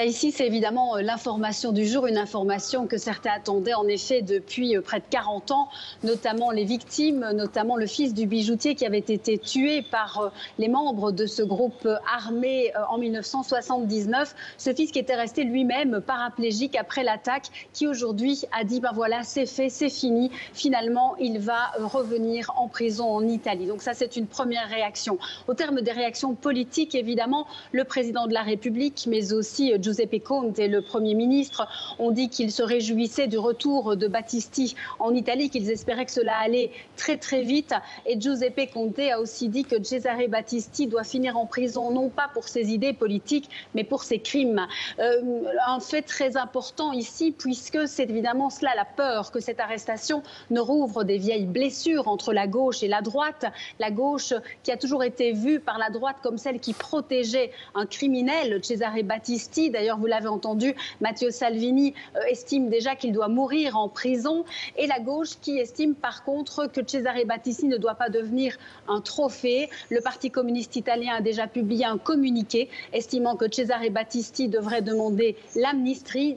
Ici, c'est évidemment l'information du jour, une information que certains attendaient en effet depuis près de 40 ans, notamment les victimes, notamment le fils du bijoutier qui avait été tué par les membres de ce groupe armé en 1979. Ce fils qui était resté lui-même paraplégique après l'attaque, qui aujourd'hui a dit ben voilà, c'est fait, c'est fini. Finalement, il va revenir en prison en Italie. Donc ça, c'est une première réaction. Au terme des réactions politiques, évidemment, le président de la République, mais aussi Giuseppe Conte et le Premier ministre ont dit qu'ils se réjouissaient du retour de Battisti en Italie, qu'ils espéraient que cela allait très très vite. Et Giuseppe Conte a aussi dit que Cesare Battisti doit finir en prison, non pas pour ses idées politiques, mais pour ses crimes. Un fait très important ici, puisque c'est évidemment cela, la peur que cette arrestation ne rouvre des vieilles blessures entre la gauche et la droite. La gauche qui a toujours été vue par la droite comme celle qui protégeait un criminel, Cesare Battisti. D'ailleurs, vous l'avez entendu, Matteo Salvini estime déjà qu'il doit mourir en prison. Et la gauche qui estime par contre que Cesare Battisti ne doit pas devenir un trophée. Le Parti communiste italien a déjà publié un communiqué estimant que Cesare Battisti devrait demander l'amnistie,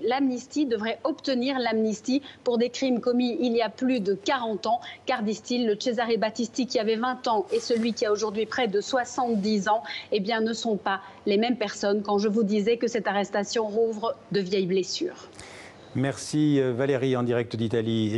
devrait obtenir l'amnistie pour des crimes commis il y a plus de 40 ans. Car, disent-ils, le Cesare Battisti qui avait 20 ans et celui qui a aujourd'hui près de 70 ans, eh bien, ne sont pas les mêmes personnes quand je vous disais que cette arrestation rouvre de vieilles blessures. Merci Valérie en direct d'Italie.